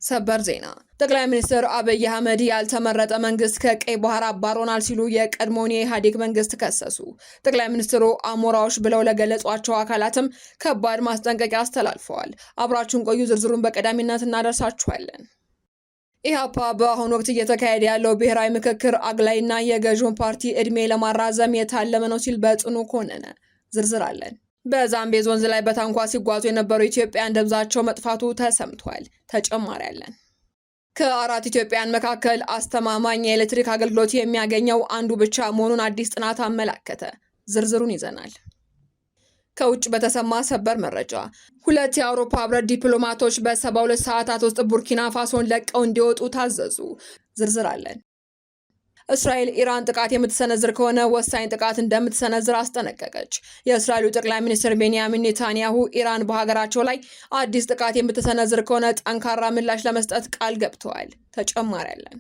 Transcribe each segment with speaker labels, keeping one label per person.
Speaker 1: ሰበር ዜና ጠቅላይ ሚኒስትር አብይ አህመድ ያልተመረጠ መንግስት ከቀይ ባህር አባሮናል ሲሉ የቀድሞውን የኢህአዴግ መንግስት ከሰሱ። ጠቅላይ ሚኒስትሩ አሞራዎች ብለው ለገለጿቸው አካላትም ከባድ ማስጠንቀቂያ አስተላልፈዋል። አብራችሁን ቆዩ፣ ዝርዝሩን በቀዳሚነት እናደርሳችኋለን። ኢህአፓ በአሁኑ ወቅት እየተካሄደ ያለው ብሔራዊ ምክክር አግላይና የገዢውን ፓርቲ እድሜ ለማራዘም የታለመ ነው ሲል በጽኑ ኮነነ። ዝርዝር አለን። በዛምቤዝ ወንዝ ላይ በታንኳ ሲጓዙ የነበሩ ኢትዮጵያውያን ደብዛቸው መጥፋቱ ተሰምቷል። ተጨማሪ አለን። ከአራት ኢትዮጵያውያን መካከል አስተማማኝ የኤሌክትሪክ አገልግሎት የሚያገኘው አንዱ ብቻ መሆኑን አዲስ ጥናት አመላከተ። ዝርዝሩን ይዘናል። ከውጭ በተሰማ ሰበር መረጃ 2 የአውሮፓ ህብረት ዲፕሎማቶች በ72 ሰዓታት ውስጥ ቡርኪና ፋሶን ለቀው እንዲወጡ ታዘዙ። ዝርዝር አለን። እስራኤል ኢራን ጥቃት የምትሰነዝር ከሆነ ወሳኝ ጥቃት እንደምትሰነዝር አስጠነቀቀች። የእስራኤሉ ጠቅላይ ሚኒስትር ቤንያሚን ኔታንያሁ ኢራን በሀገራቸው ላይ አዲስ ጥቃት የምትሰነዝር ከሆነ ጠንካራ ምላሽ ለመስጠት ቃል ገብተዋል። ተጨማሪ አለን።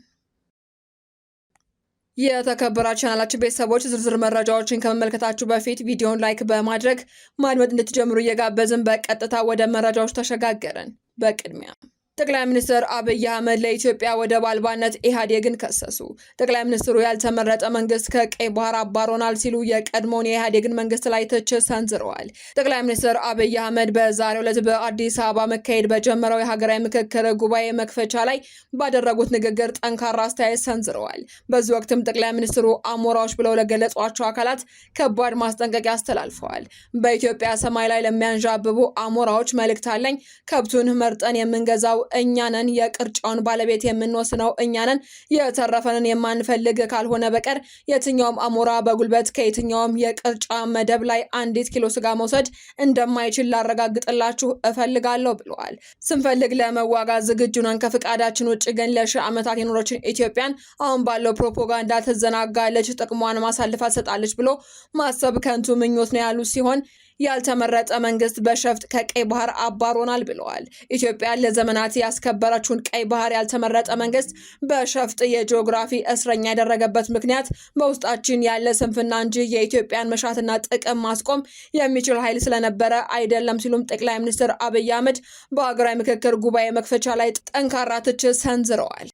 Speaker 1: የተከበራችሁ ቻናላችን ቤተሰቦች ዝርዝር መረጃዎችን ከመመልከታችሁ በፊት ቪዲዮውን ላይክ በማድረግ ማድመጥ እንድትጀምሩ እየጋበዝን በቀጥታ ወደ መረጃዎች ተሸጋገርን። በቅድሚያ ጠቅላይ ሚኒስትር አብይ አህመድ ለኢትዮጵያ ወደብ አልባነት ኢህአዴግን ከሰሱ። ጠቅላይ ሚኒስትሩ ያልተመረጠ መንግስት ከቀይ ባህር አባሮናል ሲሉ የቀድሞውን የኢህአዴግን መንግስት ላይ ትችት ሰንዝረዋል። ጠቅላይ ሚኒስትር አብይ አህመድ በዛሬው ዕለት በአዲስ አበባ መካሄድ በጀመረው የሀገራዊ ምክክር ጉባኤ መክፈቻ ላይ ባደረጉት ንግግር ጠንካራ አስተያየት ሰንዝረዋል። በዚህ ወቅትም ጠቅላይ ሚኒስትሩ አሞራዎች ብለው ለገለጿቸው አካላት ከባድ ማስጠንቀቂያ አስተላልፈዋል። በኢትዮጵያ ሰማይ ላይ ለሚያንዣብቡ አሞራዎች መልእክት አለኝ። ከብቱን መርጠን የምንገዛው እኛንን፣ የቅርጫውን ባለቤት የምንወስነው እኛንን፣ የተረፈንን የማንፈልግ ካልሆነ በቀር የትኛውም አሞራ በጉልበት ከየትኛውም የቅርጫ መደብ ላይ 1 ኪሎ ስጋ መውሰድ እንደማይችል ላረጋግጥላችሁ እፈልጋለሁ ብለዋል። ስንፈልግ ለመዋጋት ዝግጁ ነን። ከፍቃዳችን ውጭ ግን ለሺህ ዓመታት የኖረችን ኢትዮጵያን አሁን ባለው ፕሮፓጋንዳ ትዘናጋለች፣ ጥቅሟን ማሳልፋ ትሰጣለች ብሎ ማሰብ ከንቱ ምኞት ነው ያሉ ሲሆን ያልተመረጠ መንግስት በሸፍጥ ከቀይ ባህር አባሮናል ብለዋል። ኢትዮጵያ ለዘመናት ያስከበረችውን ቀይ ባህር ያልተመረጠ መንግስት በሸፍጥ የጂኦግራፊ እስረኛ ያደረገበት ምክንያት በውስጣችን ያለ ስንፍና እንጂ የኢትዮጵያን መሻትና ጥቅም ማስቆም የሚችል ኃይል ስለነበረ አይደለም ሲሉም ጠቅላይ ሚኒስትር አብይ አህመድ በሀገራዊ ምክክር ጉባኤ መክፈቻ ላይ ጠንካራ ትችት ሰንዝረዋል።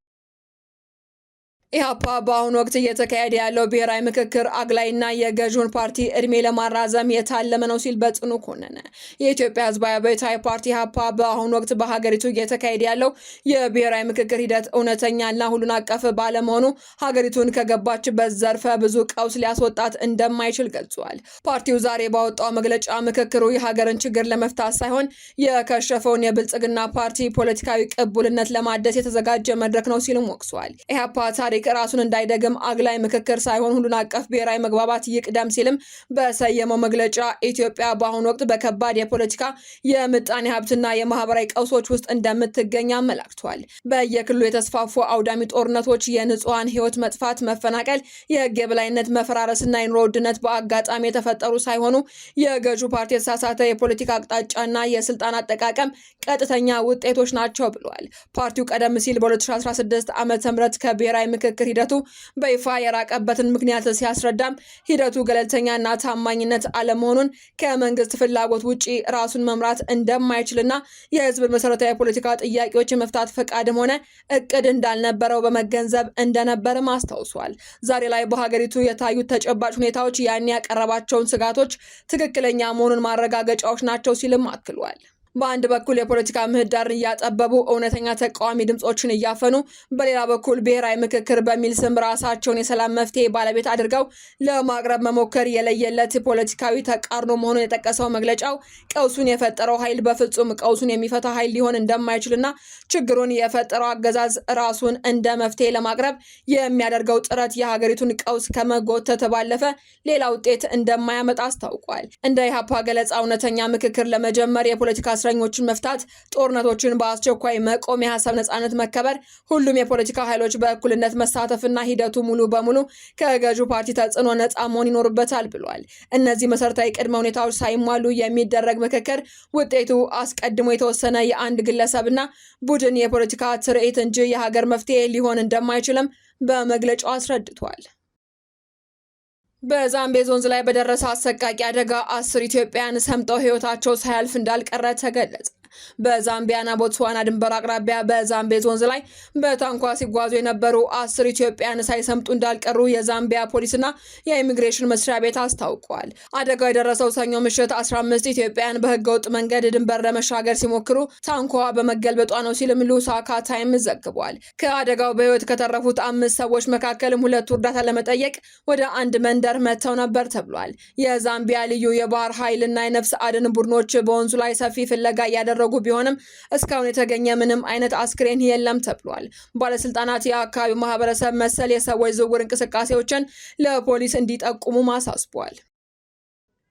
Speaker 1: ኢህአፓ በአሁኑ ወቅት እየተካሄደ ያለው ብሔራዊ ምክክር አግላይና የገዢውን ፓርቲ እድሜ ለማራዘም የታለመ ነው ሲል በጽኑ ኮነነ። የኢትዮጵያ ህዝባዊ አብዮታዊ ፓርቲ ኢህአፓ በአሁኑ ወቅት በሀገሪቱ እየተካሄደ ያለው የብሔራዊ ምክክር ሂደት እውነተኛና ሁሉን አቀፍ ባለመሆኑ ሀገሪቱን ከገባችበት ዘርፈ ብዙ ቀውስ ሊያስወጣት እንደማይችል ገልጿል። ፓርቲው ዛሬ ባወጣው መግለጫ ምክክሩ የሀገርን ችግር ለመፍታት ሳይሆን የከሸፈውን የብልጽግና ፓርቲ ፖለቲካዊ ቅቡልነት ለማደስ የተዘጋጀ መድረክ ነው ሲልም ወቅሷል። ኢህአፓ ታሪክ ራሱን እንዳይደግም አግላይ ምክክር ሳይሆን ሁሉን አቀፍ ብሔራዊ መግባባት ይቅደም ሲልም በሰየመው መግለጫ ኢትዮጵያ በአሁኑ ወቅት በከባድ የፖለቲካ የምጣኔ ሀብትና የማህበራዊ ቀውሶች ውስጥ እንደምትገኝ አመላክቷል። በየክልሉ የተስፋፉ አውዳሚ ጦርነቶች፣ የንጹሃን ህይወት መጥፋት፣ መፈናቀል፣ የህግ የበላይነት መፈራረስና የኑሮ ውድነት በአጋጣሚ የተፈጠሩ ሳይሆኑ የገዢው ፓርቲ የተሳሳተ የፖለቲካ አቅጣጫና የስልጣን አጠቃቀም ቀጥተኛ ውጤቶች ናቸው ብሏል። ፓርቲው ቀደም ሲል በ2016 ዓ.ም ከብሔራዊ ምክክር ሂደቱ በይፋ የራቀበትን ምክንያት ሲያስረዳም ሂደቱ ገለልተኛና ታማኝነት አለመሆኑን፣ ከመንግስት ፍላጎት ውጪ ራሱን መምራት እንደማይችልና የህዝብ መሰረታዊ የፖለቲካ ጥያቄዎች የመፍታት ፈቃድም ሆነ እቅድ እንዳልነበረው በመገንዘብ እንደነበርም አስታውሷል። ዛሬ ላይ በሀገሪቱ የታዩት ተጨባጭ ሁኔታዎች ያን ያቀረባቸውን ስጋቶች ትክክለኛ መሆኑን ማረጋገጫዎች ናቸው ሲልም አክሏል። በአንድ በኩል የፖለቲካ ምህዳርን እያጠበቡ እውነተኛ ተቃዋሚ ድምጾችን እያፈኑ፣ በሌላ በኩል ብሔራዊ ምክክር በሚል ስም ራሳቸውን የሰላም መፍትሄ ባለቤት አድርገው ለማቅረብ መሞከር የለየለት ፖለቲካዊ ተቃርኖ መሆኑን የጠቀሰው መግለጫው ቀውሱን የፈጠረው ኃይል በፍጹም ቀውሱን የሚፈታ ኃይል ሊሆን እንደማይችልና ችግሩን የፈጠረው አገዛዝ ራሱን እንደ መፍትሄ ለማቅረብ የሚያደርገው ጥረት የሀገሪቱን ቀውስ ከመጎተት ባለፈ ሌላ ውጤት እንደማያመጣ አስታውቋል። እንደ ኢህአፓ ገለጻ እውነተኛ ምክክር ለመጀመር የፖለቲካ እስረኞችን መፍታት፣ ጦርነቶችን በአስቸኳይ መቆም፣ የሀሳብ ነጻነት መከበር፣ ሁሉም የፖለቲካ ኃይሎች በእኩልነት መሳተፍና ሂደቱ ሙሉ በሙሉ ከገዢው ፓርቲ ተጽዕኖ ነጻ መሆን ይኖርበታል ብሏል። እነዚህ መሰረታዊ ቅድመ ሁኔታዎች ሳይሟሉ የሚደረግ ምክክር ውጤቱ አስቀድሞ የተወሰነ የአንድ ግለሰብና ቡድን የፖለቲካ ትርኢት እንጂ የሀገር መፍትሄ ሊሆን እንደማይችልም በመግለጫው አስረድቷል። በዛምቤዝ ወንዝ ላይ በደረሰ አሰቃቂ አደጋ 10 ኢትዮጵያውያን ሰምጠው ሕይወታቸው ሳያልፍ እንዳልቀረ ተገለጸ። በዛምቢያና ቦትስዋና ድንበር አቅራቢያ በዛምቤዝ ወንዝ ላይ በታንኳ ሲጓዙ የነበሩ 10 ኢትዮጵያውያን ሳይሰምጡ እንዳልቀሩ የዛምቢያ ፖሊስና የኢሚግሬሽን መስሪያ ቤት አስታውቋል። አደጋው የደረሰው ሰኞ ምሽት 15 ኢትዮጵያውያን በህገወጥ መንገድ ድንበር ለመሻገር ሲሞክሩ ታንኳዋ በመገልበጧ ነው ሲልም ሉሳካ ታይምስ ዘግቧል። ከአደጋው በህይወት ከተረፉት 5 ሰዎች መካከልም 2 እርዳታ ለመጠየቅ ወደ አንድ መንደር መጥተው ነበር ተብሏል። የዛምቢያ ልዩ የባህር ኃይልና የነፍስ አድን ቡድኖች በወንዙ ላይ ሰፊ ፍለጋ እያደረጉ ቢሆንም እስካሁን የተገኘ ምንም አይነት አስክሬን የለም ተብሏል። ባለስልጣናት የአካባቢው ማህበረሰብ መሰል የሰዎች ዝውውር እንቅስቃሴዎችን ለፖሊስ እንዲጠቁሙ አሳስቧል።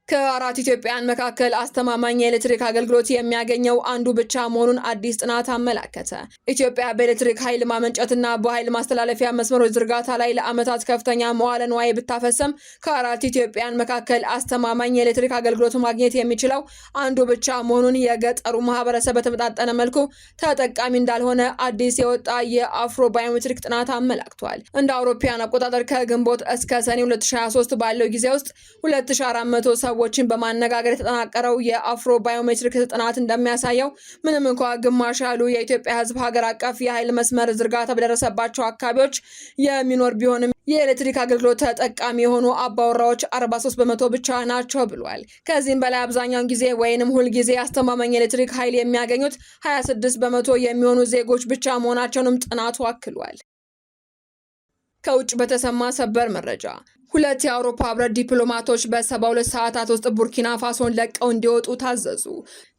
Speaker 1: ከ4 ኢትዮጵያውያን መካከል አስተማማኝ የኤሌክትሪክ አገልግሎት የሚያገኘው አንዱ ብቻ መሆኑን አዲስ ጥናት አመላከተ። ኢትዮጵያ በኤሌክትሪክ ኃይል ማመንጨትና በኃይል ማስተላለፊያ መስመሮች ዝርጋታ ላይ ለዓመታት ከፍተኛ መዋዕለ ንዋይ ብታፈሰም ከ4 ኢትዮጵያውያን መካከል አስተማማኝ የኤሌክትሪክ አገልግሎት ማግኘት የሚችለው አንዱ ብቻ መሆኑን የገጠሩ ማህበረሰብ በተመጣጠነ መልኩ ተጠቃሚ እንዳልሆነ አዲስ የወጣ የአፍሮ ባዮሜትሪክ ጥናት አመላክቷል። እንደ አውሮፓውያን አቆጣጠር ከግንቦት እስከ ሰኔ 2023 ባለው ጊዜ ውስጥ 2400 ሰዎችን በማነጋገር የተጠናቀረው የአፍሮ ባዮሜትሪክ ጥናት እንደሚያሳየው ምንም እንኳ ግማሽ ያሉ የኢትዮጵያ ሕዝብ ሀገር አቀፍ የኃይል መስመር ዝርጋታ በደረሰባቸው አካባቢዎች የሚኖር ቢሆንም የኤሌክትሪክ አገልግሎት ተጠቃሚ የሆኑ አባወራዎች 43% ብቻ ናቸው ብሏል። ከዚህም በላይ አብዛኛውን ጊዜ ወይንም ሁል ጊዜ አስተማማኝ የኤሌክትሪክ ኃይል የሚያገኙት 26% የሚሆኑ ዜጎች ብቻ መሆናቸውንም ጥናቱ አክሏል። ከውጭ በተሰማ ሰበር መረጃ 2 የአውሮፓ ህብረት ዲፕሎማቶች በ72 ሰዓታት ውስጥ ቡርኪና ፋሶን ለቀው እንዲወጡ ታዘዙ።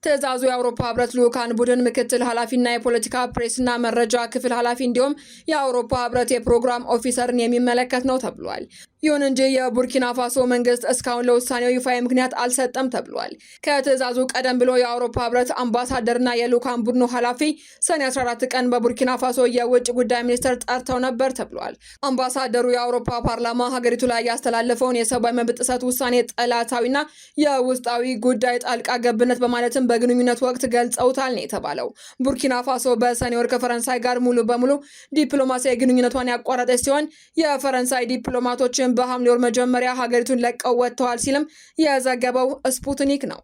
Speaker 1: ትዕዛዙ የአውሮፓ ህብረት ልዑካን ቡድን ምክትል ኃላፊና የፖለቲካ ፕሬስና መረጃ ክፍል ኃላፊ እንዲሁም የአውሮፓ ህብረት የፕሮግራም ኦፊሰርን የሚመለከት ነው ተብሏል። ይሁን እንጂ የቡርኪና ፋሶ መንግስት እስካሁን ለውሳኔው ይፋዊ ምክንያት አልሰጠም ተብሏል። ከትዕዛዙ ቀደም ብሎ የአውሮፓ ህብረት አምባሳደርና የልዑካን ቡድኑ ኃላፊ ሰኔ 14 ቀን በቡርኪና ፋሶ የውጭ ጉዳይ ሚኒስትር ጠርተው ነበር ተብሏል። አምባሳደሩ የአውሮፓ ፓርላማ ሀገሪቱ ላይ ያስተላለፈውን የሰብአዊ መብት ጥሰት ውሳኔ ጠላታዊና የውስጣዊ ጉዳይ ጣልቃ ገብነት በማለትም በግንኙነት ወቅት ገልጸውታል ነው የተባለው። ቡርኪና ፋሶ በሰኔ ወር ከፈረንሳይ ጋር ሙሉ በሙሉ ዲፕሎማሲያዊ ግንኙነቷን ያቋረጠች ሲሆን የፈረንሳይ ዲፕሎማቶችን በሐምሌ ወር መጀመሪያ ሀገሪቱን ለቀው ወጥተዋል ሲልም የዘገበው ስፑትኒክ ነው።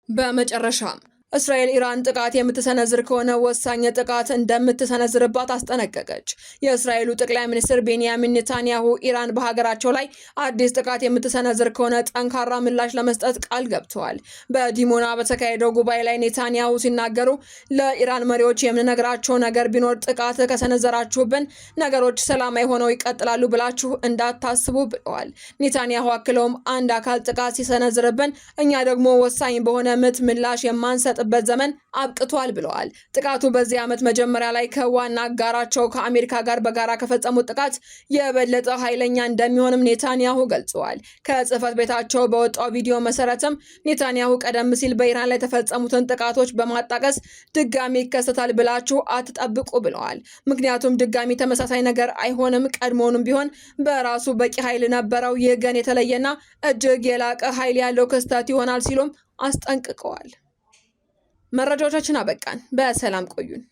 Speaker 1: በመጨረሻም እስራኤል ኢራን ጥቃት የምትሰነዝር ከሆነ ወሳኝ ጥቃት እንደምትሰነዝርባት አስጠነቀቀች። የእስራኤሉ ጠቅላይ ሚኒስትር ቤንያሚን ኔታንያሁ ኢራን በሀገራቸው ላይ አዲስ ጥቃት የምትሰነዝር ከሆነ ጠንካራ ምላሽ ለመስጠት ቃል ገብተዋል። በዲሞና በተካሄደው ጉባኤ ላይ ኔታንያሁ ሲናገሩ ለኢራን መሪዎች የምንነግራቸው ነገር ቢኖር ጥቃት ከሰነዘራችሁብን ነገሮች ሰላማዊ ሆነው ይቀጥላሉ ብላችሁ እንዳታስቡ ብለዋል። ኔታንያሁ አክለውም አንድ አካል ጥቃት ሲሰነዝርብን እኛ ደግሞ ወሳኝ በሆነ ምት ምላሽ የማንሰጥ በት ዘመን አብቅቷል ብለዋል። ጥቃቱ በዚህ ዓመት መጀመሪያ ላይ ከዋና አጋራቸው ከአሜሪካ ጋር በጋራ ከፈጸሙት ጥቃት የበለጠ ኃይለኛ እንደሚሆንም ኔታንያሁ ገልጸዋል። ከጽህፈት ቤታቸው በወጣው ቪዲዮ መሰረትም ኔታንያሁ ቀደም ሲል በኢራን ላይ የተፈጸሙትን ጥቃቶች በማጣቀስ ድጋሚ ይከሰታል ብላችሁ አትጠብቁ ብለዋል። ምክንያቱም ድጋሚ ተመሳሳይ ነገር አይሆንም፣ ቀድሞውንም ቢሆን በራሱ በቂ ኃይል ነበረው። ይህ ግን የተለየና እጅግ የላቀ ኃይል ያለው ክስተት ይሆናል ሲሉም አስጠንቅቀዋል። መረጃዎቻችን አበቃን። በሰላም ቆዩን።